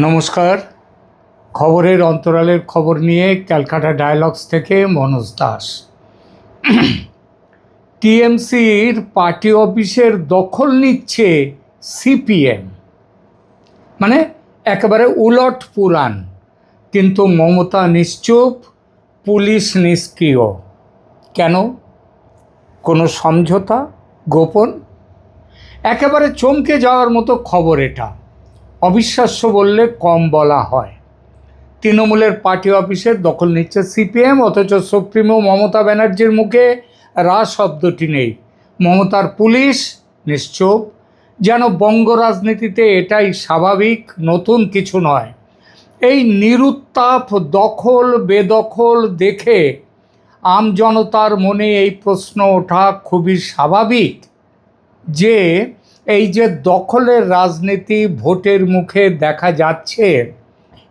নমস্কার। খবরের অন্তরালের খবর নিয়ে ক্যালকাটা ডায়ালগস থেকে মনোজ দাস। টিএমসির পার্টি অফিসের দখল নিচ্ছে সিপিএম, মানে একেবারে উলট পুরাণ। কিন্তু মমতা নিশ্চুপ, পুলিশ নিষ্ক্রিয়। কেন? কোনো সমঝোতা গোপন? একেবারে চমকে যাওয়ার মতো খবর এটা। অবিশ্বাস্য বললে কম বলা হয়। তৃণমূলের পার্টি অফিসের দখল নিচ্ছে সিপিএম, অথচ সুপ্রিমো মমতা ব্যানার্জির মুখে রা শব্দটি নেই। মমতার পুলিশ নিশ্চুপ, যেন বঙ্গ রাজনীতিতে এটাই স্বাভাবিক, নতুন কিছু নয়। এই নিরুত্তাপ দখল বেদখল দেখে আমজনতার মনে এই প্রশ্ন ওঠা খুবই স্বাভাবিক যে এই যে দখলের রাজনীতি ভোটের মুখে দেখা যাচ্ছে,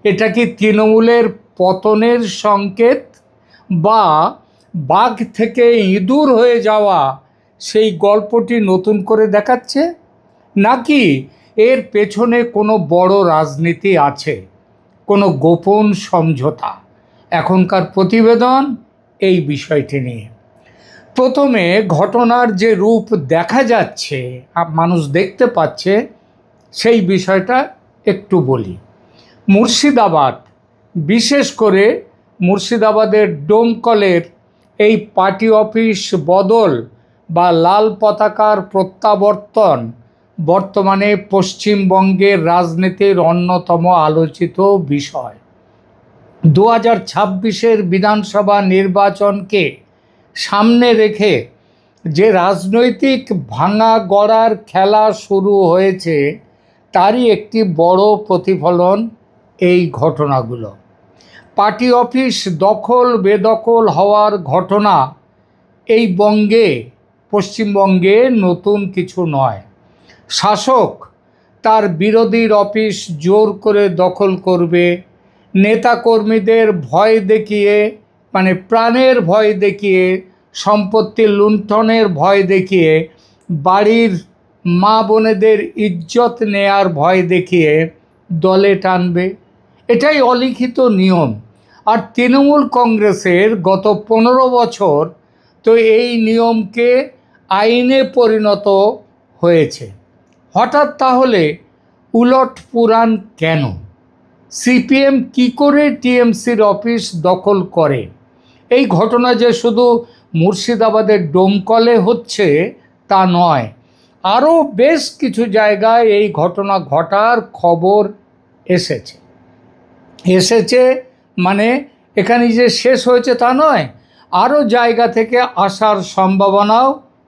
এটা কি তৃণমূলের পতনের সংকেত, বা বাঘ থেকে ইঁদুর হয়ে যাওয়া সেই গল্পটি নতুন করে দেখাচ্ছে, নাকি এর পেছনে কোনো বড় রাজনীতি আছে, কোনো গোপন সমঝোতা? এখনকার প্রতিবেদন এই বিষয়টি নিয়ে। প্রথমে ঘটনার যে রূপ দেখা যাচ্ছে, মানুষ দেখতে পাচ্ছে, সেই বিষয়টা একটু বলি। মুর্শিদাবাদ, বিশেষ করে মুর্শিদাবাদের ডোমকলের এই পার্টি অফিস বদল বা লাল পতাকার প্রত্যাবর্তন বর্তমানে পশ্চিমবঙ্গের রাজনীতির অন্যতম আলোচিত বিষয়। 2026 বিধানসভা নির্বাচনকে সামনে রেখে যে রাজনৈতিক ভাঙা গড়ার খেলা শুরু হয়েছে, তারই একটি বড় প্রতিফলন এই ঘটনাগুলো। পার্টি অফিস দখল বেদখল হওয়ার ঘটনা এই পশ্চিমবঙ্গে নতুন কিছু নয়। শাসক তার বিরোধীর অফিস জোর করে দখল করবে, নেতাকর্মীদের ভয় দেখিয়ে, মানে প্রাণের ভয় দেখিয়ে, সম্পত্তি লুণ্ঠনের ভয় দেখিয়ে, বাড়ির মা বোনেদের ইজ্জত নেয়ার ভয় দেখিয়ে দলে টানবে। এটাই অলিখিত নিয়ম। আর তৃণমূল কংগ্রেসের গত 15 বছর তো এই নিয়মকে আইনে পরিণত হয়েছে। হঠাৎ তাহলে উলট পুরাণ কেন? সিপিএম কি করে টিএমসির অফিস দখল করে? এই ঘটনা যে শুধু মুর্শিদাবাদের ডোমকলে হচ্ছে তা নয়, আরও বেশ কিছু জায়গায় এই ঘটনা ঘটার খবর এসেছে। মানে এখানে যে শেষ হয়েছে তা নয়, আরও জায়গা থেকে আসার সম্ভাবনাও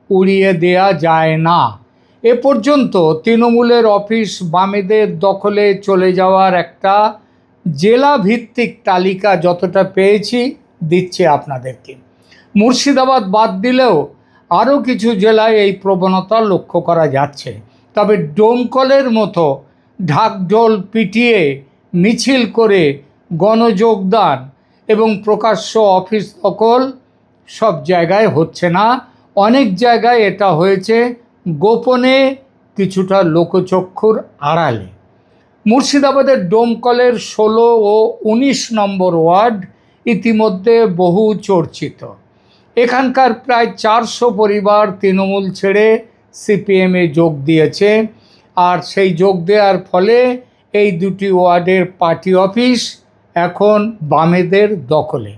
উড়িয়ে দেয়া যায় না। এ পর্যন্ত তৃণমূলের অফিস বামেদের দখলে চলে যাওয়ার একটা জেলা ভিত্তিক তালিকা যতটা পেয়েছি দিচ্ছে আপনাদেরকে। মুর্শিদাবাদ বাদ দিলেও আরও কিছু জেলায় এই প্রবণতা লক্ষ্য করা যাচ্ছে। তবে ডোমকলের মতো ঢাকঢোল পিটিয়ে মিছিল করে গণযোগদান এবং প্রকাশ্য অফিস দখল সব জায়গায় হচ্ছে না। অনেক জায়গায় এটা হয়েছে গোপনে, কিছুটা লোকচক্ষুর আড়ালে। মুর্শিদাবাদের ডোমকলের 16 ও 19 নম্বর ওয়ার্ড ইতিমধ্যে বহু চর্চিত। এখানকার প্রায় 400 পরিবার তৃণমূল ছেড়ে সিপিএমে যোগ দিয়েছে, আর সেই যোগ দেওয়ার ফলে এই দুটি ওয়ার্ডের পার্টি অফিস এখন বামেদের দখলে।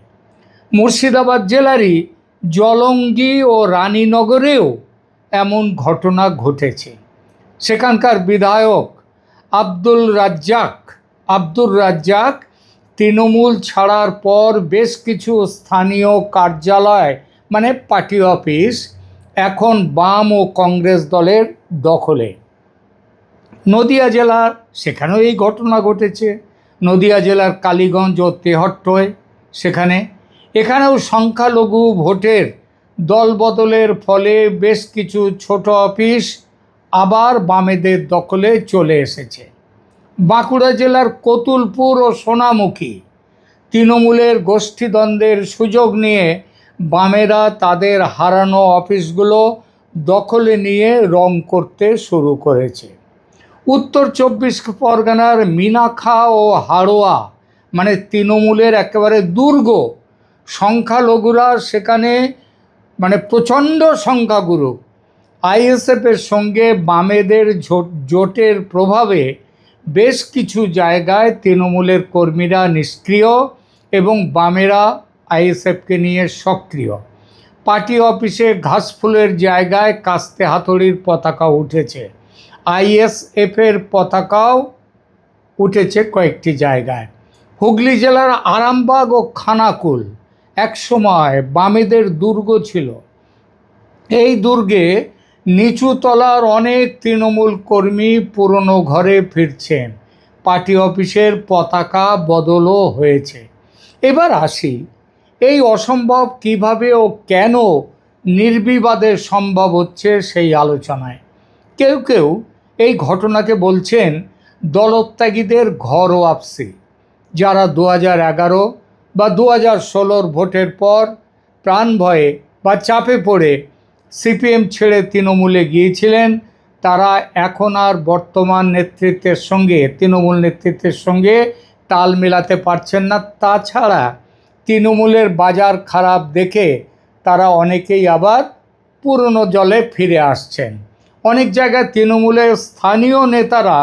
মুর্শিদাবাদ জেলারই জলঙ্গি ও রানীনগরেও এমন ঘটনা ঘটেছে। সেখানকার বিধায়ক আব্দুর রাজ্জাক তৃণমূল ছাড়ার পর বেশ কিছু স্থানীয় কার্যালয়, মানে পার্টি অফিস, এখন বাম ও কংগ্রেস দলের দখলে। নদিয়া জেলার সেখানেও এই ঘটনা ঘটেছে। নদিয়া জেলার কালীগঞ্জ ও তেহট্টয় এখানেও সংখ্যালঘু ভোটের দল বদলের ফলে বেশ কিছু ছোট অফিস আবার বামেদের দখলে চলে এসেছে। বাঁকুড়া জেলার কতুলপুর ও সোনামুখী তৃণমূলের গোষ্ঠীদ্বন্দ্বের সুযোগ নিয়ে বামেরা তাদের হারানো অফিসগুলো দখলে নিয়ে রং করতে শুরু করেছে। উত্তর 24 পরগনার মিনাখা ও হাড়োয়া মানে তৃণমূলের একেবারে দুর্গ, সংখ্যালঘুরা সেখানে মানে প্রচণ্ড সংখ্যাগুরু। আইএসএফের সঙ্গে বামেদের জোটের প্রভাবে বেশ কিছু জায়গায় তৃণমূলের কর্মীরা নিষ্ক্রিয় এবং বামেরা আইএসএফকে নিয়ে সক্রিয়। পার্টি অফিসে ঘাসফুলের জায়গায় কাস্তে হাতুড়ির পতাকা উঠেছে, আইএসএফের পতাকাও উঠেছে কয়েকটি জায়গায়। হুগলি জেলার আরামবাগ ও খানাকুল একসময় বামেদের দুর্গ ছিল। এই দুর্গে নিচুতলার অনেক তৃণমূল কর্মী পুরনো ঘরে ফিরছেন, পার্টি অফিসের পতাকা বদলও হয়েছে। এবার আসি, এই অসম্ভব কিভাবে ও কেন নির্বিবাদে সম্ভব হচ্ছে সেই আলোচনায়। কেউ কেউ এই ঘটনাকে বলছেন দলত্যাগীদের ঘর ওয়াপসি, যারা 2011 বা 2016 ভোটের পর প্রাণ ভয়ে বা চাপে পড়ে সিপিএম ছেড়ে তৃণমূলে গিয়েছিলেন, তারা এখন আর বর্তমান নেতৃত্বের সঙ্গে, তৃণমূল নেতৃত্বের সঙ্গে তাল মেলাতে পারছেন না। তাছাড়া তৃণমূলের বাজার খারাপ দেখে তারা অনেকেই আবার পুরনো জলে ফিরে আসছেন। অনেক জায়গায় তৃণমূলের স্থানীয় নেতারা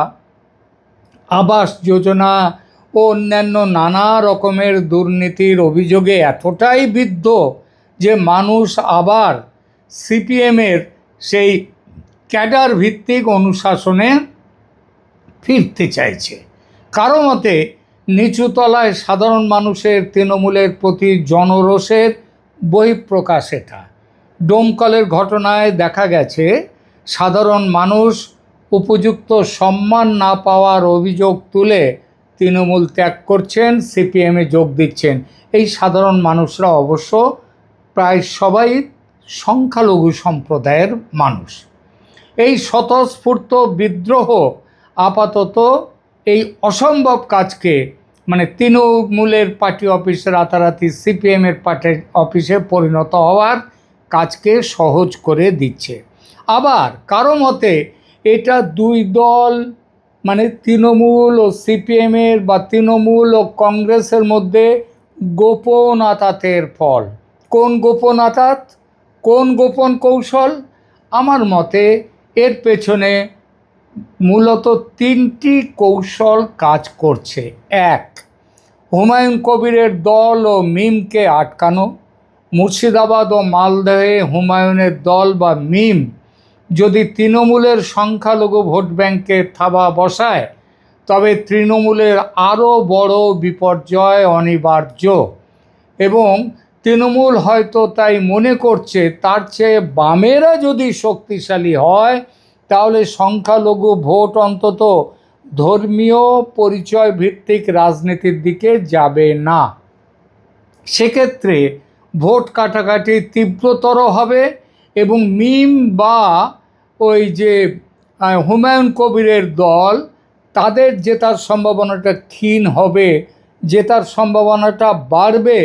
আবাস যোজনা ও অন্যান্য নানা রকমের দুর্নীতির অভিযোগে এতটাই বিদ্ধ যে মানুষ আবার সিপিএমের সেই ক্যাডার ভিত্তিক অনুশাসনে ফিরতে চাইছে। কারো মতে নিচুতলায় সাধারণ মানুষের তৃণমূলের প্রতি জনরোষের বহিঃপ্রকাশ এটা। ডোমকলের ঘটনায় দেখা গেছে সাধারণ মানুষ উপযুক্ত সম্মান না পাওয়ার অভিযোগ তুলে তৃণমূল ত্যাগ করছেন, সিপিএমে যোগ দিচ্ছেন। এই সাধারণ মানুষরা অবশ্য প্রায় সবাই সংখ্যালঘু সম্প্রদায়ের মানুষ। এই স্বতঃস্ফূর্ত বিদ্রোহ আপাতত এই অসম্ভব কাজকে মানে তৃণমূলের পার্টি অফিসে রাতারাতি সিপিএমের পার্টি অফিসে পরিণত হওয়ার কাজকে সহজ করে দিচ্ছে। আবার কারো মতে এটা দুই দল মানে তৃণমূল ও সিপিএমের বা তৃণমূল ও কংগ্রেসের মধ্যে গোপন আতাতের ফল। কোন গোপন আতাত, কোন গোপন কৌশল? আমার মতে এর পেছনে মূলত 3টি কৌশল কাজ করছে। 1, হুমায়ুন কবিরের দল ও মিমকে আটকানো। মুর্শিদাবাদ ও মালদহে হুমায়ুনের দল বা মিম যদি তৃণমূলের সংখ্যালঘু ভোট ব্যাংকে থাবা বসায়, তবে তৃণমূলের আরও বড় বিপর্যয় অনিবার্য। এবং তৃণমূল হয়তো তাই মনে করছে তার চেয়ে বামেরা যদি শক্তিশালী হয়, তাহলে সংখ্যালঘু ভোট অন্তত ধর্মীয় পরিচয় ভিত্তিক রাজনীতির দিকে যাবে না। সেক্ষেত্রে ভোট কাটাকাটি তীব্রতর হবে এবং মিম বা ওই যে হুমায়ুন কবিরের দল, তাদের জেতার সম্ভাবনাটা ক্ষীণ হবে, জেতার সম্ভাবনাটা বাড়বে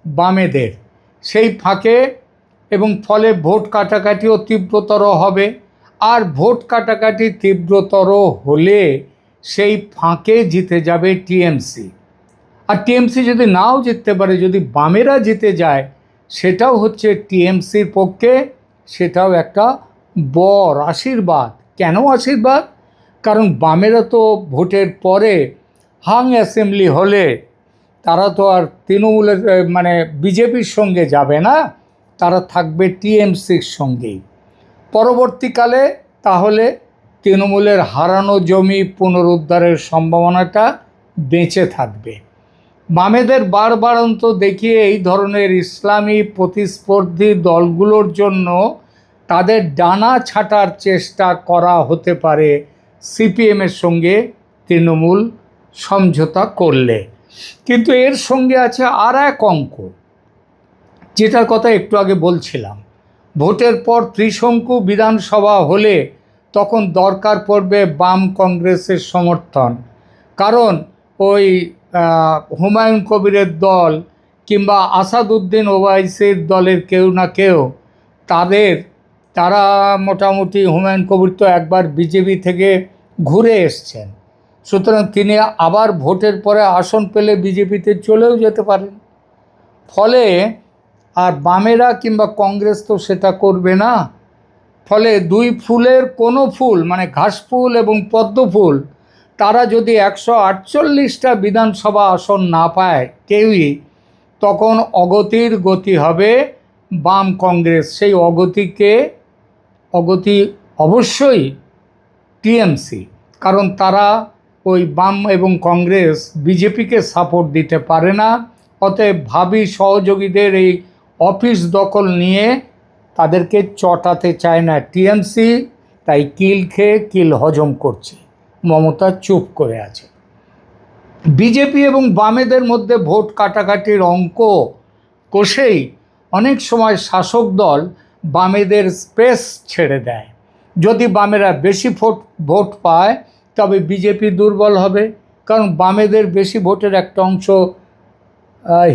বামেদের সেই ফাঁকে, এবং ফলে ভোট কাটাকাটিও তীব্রতর হবে। আর ভোট কাটাকাটি তীব্রতর হলে সেই ফাঁকে জিতে যাবে টিএমসি। আর টিএমসি যদি নাও জিততে পারে, যদি বামেরা জিতে যায়, সেটাও হচ্ছে টিএমসির পক্ষে সেটাও একটা বড় আশীর্বাদ। কেন আশীর্বাদ? কারণ বামেরা তো ভোটের পরে হাং অ্যাসেম্বলি হলে তারা তো আর তৃণমূলের মানে বিজেপির সঙ্গে যাবে না, তারা থাকবে টিএমসির সঙ্গেই। পরবর্তীকালে তাহলে তৃণমূলের হারানো জমি পুনরুদ্ধারের সম্ভাবনাটা বেঁচে থাকবে। বামেদের বারবারন্ত দেখিয়ে এই ধরনের ইসলামী প্রতিস্পর্ধী দলগুলোর জন্য তাদের ডানা ছাঁটার চেষ্টা করা হতে পারে সিপিএমের সঙ্গে তৃণমূল সমঝোতা করলে। কিন্তু এর সঙ্গে আছে আর এক অঙ্ক, যেটার কথা একটু আগে বলছিলাম। ভোটের পর ত্রিশঙ্কু বিধানসভা হলে তখন দরকার পড়বে বাম কংগ্রেসের সমর্থন। কারণ ওই হুমায়ুন কবিরের দল কিংবা আসাদুদ্দিন ওবাইসির দলের কেউ না কেউ তারা মোটামুটি, হুমায়ুন কবির তো একবার বিজেপি থেকে ঘুরে এসছেন। সুতরাং তিনি আবার ভোটের পরে আসন পেলে বিজেপিতে চলেও যেতে পারেন। ফলে আর বামেরা কিংবা কংগ্রেস তো সেটা করবে না। ফলে দুই ফুলের কোনো ফুল মানে ঘাসফুল এবং পদ্ম ফুল তারা যদি 148টা বিধানসভা আসন না পায় কেউই, তখন অগতির গতি হবে বাম কংগ্রেস। সেই অগতি অবশ্যই টিএমসি, কারণ তারা ওই বাম এবং কংগ্রেস বিজেপিকে সাপোর্ট দিতে পারে না। অতএব ভাবী সহযোগীদের এই অফিস দখল নিয়ে তাদেরকে চটাতে চায় না টিএমসি, তাই কিল খেয়ে কিল হজম করছে। মমতা চুপ করে আছে। বিজেপি এবং বামেদের মধ্যে ভোট কাটাকাটির অঙ্ক কষেই অনেক সময় শাসক দল বামেদের স্পেস ছেড়ে দেয়। যদি বামেরা বেশি ভোট পায় তবে বিজেপি দুর্বল হবে, কারণ বামেদের বেশি ভোটের একটা অংশ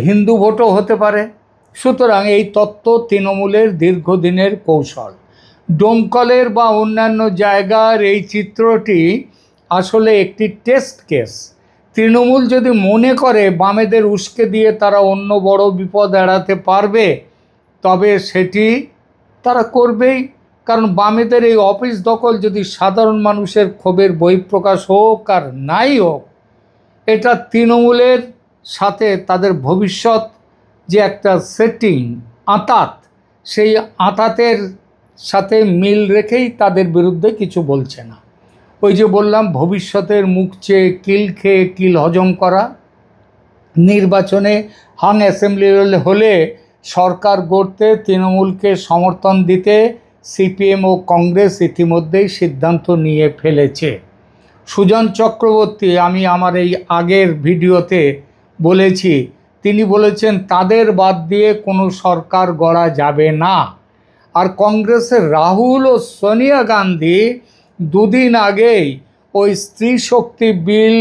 হিন্দু ভোটও হতে পারে। সুতরাং এই তত্ত্ব তৃণমূলের দীর্ঘদিনের কৌশল। ডোমকলের বা অন্যান্য জায়গার এই চিত্রটি আসলে একটি টেস্ট কেস। তৃণমূল যদি মনে করে বামেদের উস্কে দিয়ে তারা অন্য বড় বিপদ এড়াতে পারবে, তবে সেটি তারা করবেই। কারণ বামেদের এই অফিস দখল যদি সাধারণ মানুষের ক্ষোভের বহিঃপ্রকাশ হোক আর নাই হোক, এটা তৃণমূলের সাথে তাদের ভবিষ্যৎ যে একটা সেটিং আঁতাত, সেই আঁতাতের সাথে মিল রেখেই তাদের বিরুদ্ধে কিছু বলছে না। ওই যে বললাম, ভবিষ্যতের মুখ চেয়ে কিল খেয়ে কিল হজম করা। নির্বাচনে হাং অ্যাসেম্বলি হলে সরকার গড়তে তৃণমূলকে সমর্থন দিতে সিপিএম ও কংগ্রেস ইতিমধ্যেই সিদ্ধান্ত নিয়ে ফেলেছে। সুজন চক্রবর্তী, আমি আমার এই আগের ভিডিওতে বলেছি, তিনি বলেছেন তাদের বাদ দিয়ে কোনো সরকার গড়া যাবে না। আর কংগ্রেসের রাহুল ও সোনিয়া গান্ধী দুদিন আগেই ওই স্ত্রী শক্তি বিল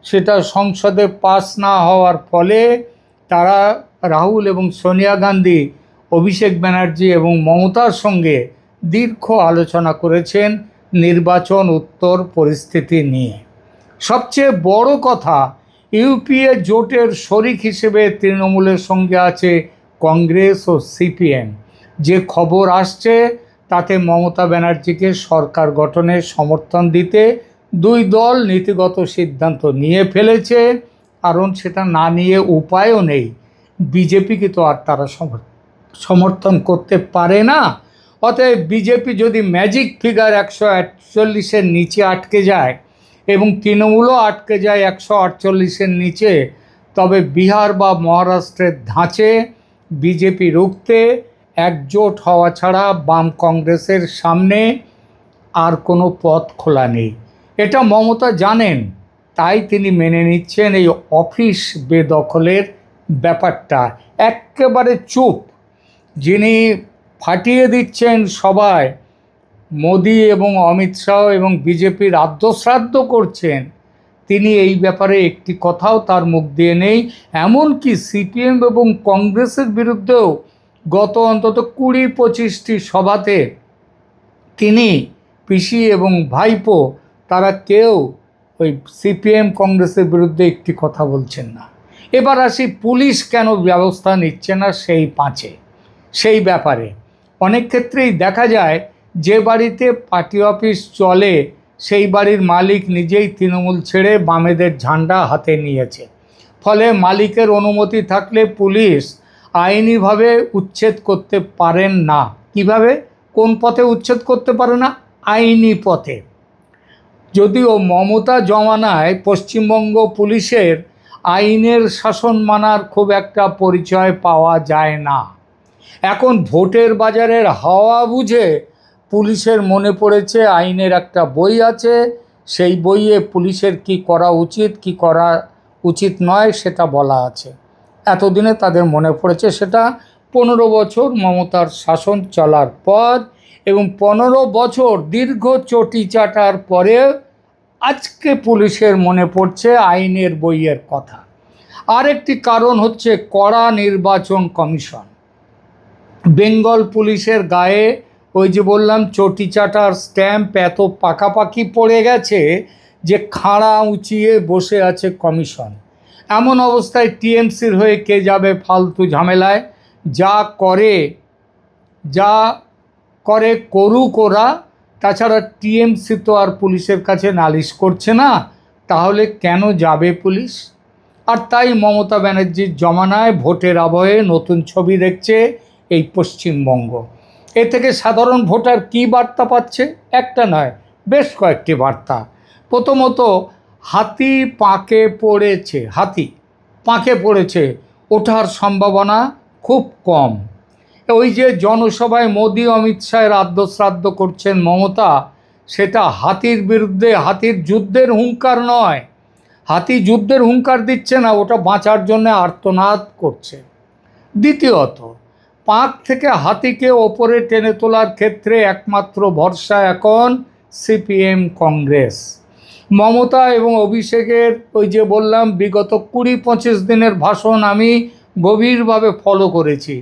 সেটা সংসদে পাস না হওয়ার ফলে তারা রাহুল এবং সোনিয়া গান্ধী অভিষেক ব্যানার্জি এবং মমতার সঙ্গে দীর্ঘ আলোচনা করেছেন নির্বাচন উত্তর পরিস্থিতি নিয়ে। সবচেয়ে বড় কথা, ইউপিএ জোটের শরিক হিসেবে তৃণমূলের সঙ্গে আছে কংগ্রেস ও সিপিএম। যে খবর আসছে তাতে মমতা ব্যানার্জিকে সরকার গঠনের সমর্থন দিতে দুই দল নীতিগত সিদ্ধান্ত নিয়ে ফেলেছে, কারণ সেটা না নিয়ে উপায়ও নেই। বিজেপিকে তো আর তারা সমর্থন করতে পারে না। অতএব বিজেপি যদি ম্যাজিক ফিগার 148-এর নিচে আটকে যায় এবং তৃণমূলও আটকে যায় 148-এর নিচে, তবে বিহার বা মহারাষ্ট্রের ধাঁচে বিজেপি রুখতে একজোট হওয়া ছাড়া বাম কংগ্রেসের সামনে আর কোনো পথ খোলা নেই। এটা মমতা জানেন, তাই তিনি মেনে নিচ্ছেন এই অফিস বেদখলের ব্যাপারটা। একেবারে চুপ। যিনি ফাটিয়ে দিচ্ছেন সবাই, মোদি এবং অমিত শাহ এবং বিজেপির আদ্যশ্রাদ্ধ করছেন, তিনি এই ব্যাপারে একটি কথাও তার মুখ দিয়ে নেই। এমনকি সিপিএম এবং কংগ্রেসের বিরুদ্ধেও গত অন্তত 20-25টি সভাতে তিনি, পিসি এবং ভাইপো, তারা কেউ ওই সিপিএম কংগ্রেসের বিরুদ্ধে একটি কথা বলছেন না। এবার আসি পুলিশ কেন ব্যবস্থা নিচ্ছে না সেই ব্যাপারে। অনেক ক্ষেত্রেই দেখা যায় যে বাড়িতে পার্টি অফিস চলে সেই বাড়ির মালিক নিজেই তৃণমূল ছেড়ে বামেদের ঝান্ডা হাতে নিয়েছে। ফলে মালিকের অনুমতি থাকলে পুলিশ আইনিভাবে উচ্ছেদ করতে পারেন না। কিভাবে, কোন পথে উচ্ছেদ করতে পারে না? আইনি পথে। যদিও মমতা জমানায় পশ্চিমবঙ্গ পুলিশের আইনের শাসন মানার খুব একটা পরিচয় পাওয়া যায় না। এখন ভোটের বাজারের হাওয়া বুঝে পুলিশের মনে পড়েছে আইনের একটা বই আছে, সেই বইয়ে পুলিশের কি করা উচিত কি করা উচিত নয় সেটা বলা আছে। এতদিনে তাদের মনে পড়েছে সেটা 15 বছর মমতার শাসন চলার পর, এবং 15 বছর দীর্ঘ চটি চাটার পরে আজকে পুলিশের মনে পড়ছে আইনের বইয়ের কথা। আরেকটি কারণ হচ্ছে কড়া নির্বাচন কমিশন। বেঙ্গল পুলিশের গায়ে ওই যে বললাম চটি চাটার স্ট্যাম্প এত পাকাপাকি পড়ে গেছে যে খাড়া উঁচিয়ে বসে আছে কমিশন। এমন অবস্থায় টিএমসির হয়ে কে যাবে ফালতু ঝামেলায়? যা করে করুক ওরা। তাছাড়া টিএমসি তো আর পুলিশের কাছে নালিশ করছে না, তাহলে কেন যাবে পুলিশ? আর তাই মমতা ব্যানার্জির জমানায় ভোটের আবহে নতুন ছবি দেখছে এই পশ্চিমবঙ্গ। এ থেকে সাধারণ ভোটার কী বার্তা পাচ্ছে? একটা নয়, বেশ কয়েকটি বার্তা। প্রথমত, হাতি পাঁকে পড়েছে, ওঠার সম্ভাবনা খুব কম। ওই যে জনসভায় মোদি অমিত শাহের আদ্যশ্রাদ্ধ করছেন মমতা, সেটা হাতির বিরুদ্ধে হাতির যুদ্ধের হুঙ্কার নয়। হাতি যুদ্ধের হুঙ্কার দিচ্ছে না, ওটা বাঁচার জন্য আর্তনাদ করছে। দ্বিতীয়ত, পাঁক থেকে হাতিকে ওপরে টেনে তোলার ক্ষেত্রে একমাত্র ভরসা এখন সিপিএম কংগ্রেস। মমতা এবং অভিষেকের ওই যে বললাম বিগত 20-25 দিনের ভাষণ আমি গভীরভাবে ফলো করেছি।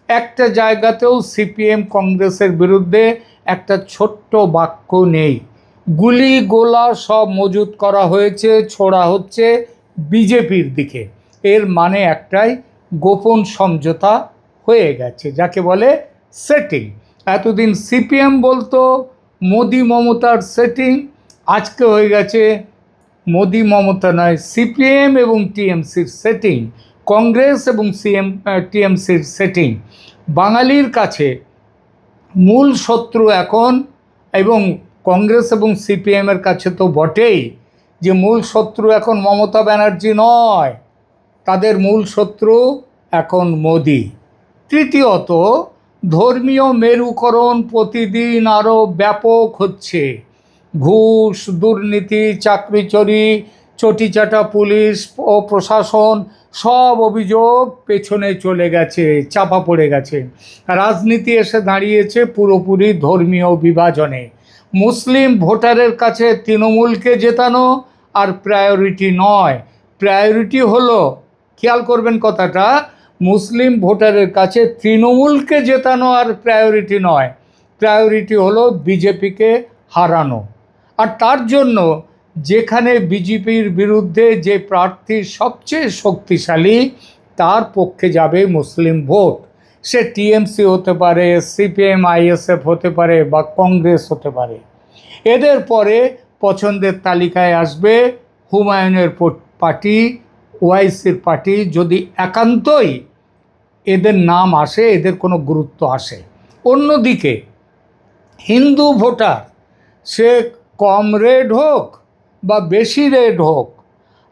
একটা জায়গাতেও সিপিএম কংগ্রেসের বিরুদ্ধে একটা ছোট্ট বাক্য নেই। গুলি গোলা সব মজুত করা হয়েছে, ছোড়া হচ্ছে বিজেপির দিকে। এর মানে একটাই, গোপন সমঝোতা হয়ে গেছে, যাকে বলে সেটিং। এতদিন সিপিএম বলতো মোদি মমতার সেটিং, আজকে হয়ে গেছে মোদি মমতা নয়, সিপিএম এবং টিএমসির সেটিং, কংগ্রেস এবং টিএমসির সেটিং। বাঙালির কাছে মূল শত্রু এখন, এবং কংগ্রেস এবং সিপিএমের কাছে তো বটেই, যে মূল শত্রু এখন মমতা ব্যানার্জি নয়, তাদের মূল শত্রু এখন মোদি। তৃতীয়ত, ধর্মীয় মেরুকরণ প্রতিদিন আরও ব্যাপক হচ্ছে। ঘুষ, দুর্নীতি, চাকরিচুরি, চটিচাটা পুলিশ ও প্রশাসন, সব অভিযোগ পেছনে চলে গেছে, চাপা পড়ে গেছে। রাজনীতি এসে দাঁড়িয়েছে পুরোপুরি ধর্মীয় বিভাজনে। মুসলিম ভোটারের কাছে তৃণমূলকে জেতানো আর প্রায়োরিটি নয়, প্রায়োরিটি হলো, খেয়াল করবেন কথাটা, মুসলিম ভোটারের কাছে তৃণমূলকে জেতানো আর প্রায়োরিটি নয়, প্রায়োরিটি হলো বিজেপিকে হারানো। আর তার জন্য যেখানে বিজেপির বিরুদ্ধে যে প্রার্থী সবচেয়ে শক্তিশালী, তার পক্ষে যাবে মুসলিম ভোট। সে টিএমসি হতে পারে, সিপিএম আইএসএফ হতে পারে, বা কংগ্রেস হতে পারে। এদের পরে পছন্দের তালিকায় আসবে হুমায়ুনের পার্টি, ওয়াইসির পার্টি, যদি একান্তই এদের নাম আসে, এদের কোনো গুরুত্ব আসে। অন্যদিকে হিন্দু ভোটার, সে কম রেড হোক বা বেশি রেড হোক,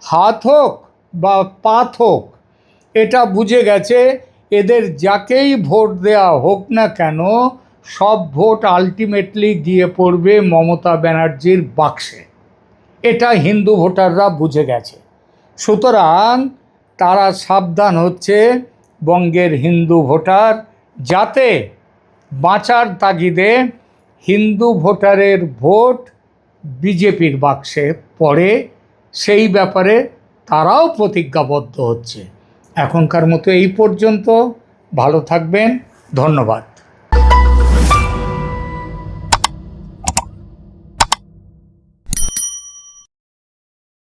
হাত হোক বা পাত হোক, এটা বুঝে গেছে এদের যাকেই ভোট দেওয়া হোক না কেন, সব ভোট আলটিমেটলি গিয়ে পড়বে মমতা ব্যানার্জির বাক্সে। এটা হিন্দু ভোটাররা বুঝে গেছে। সুতরাং তারা সাবধান হচ্ছে বঙ্গের হিন্দু ভোটার, যাতে বাঁচার তাগিদে হিন্দু ভোটারের ভোট বিজেপির বাক্সে পড়ে, সেই ব্যাপারে তারাও প্রতিজ্ঞাবদ্ধ হচ্ছে। এখনকার মতো এই পর্যন্ত। ভালো থাকবেন, ধন্যবাদ।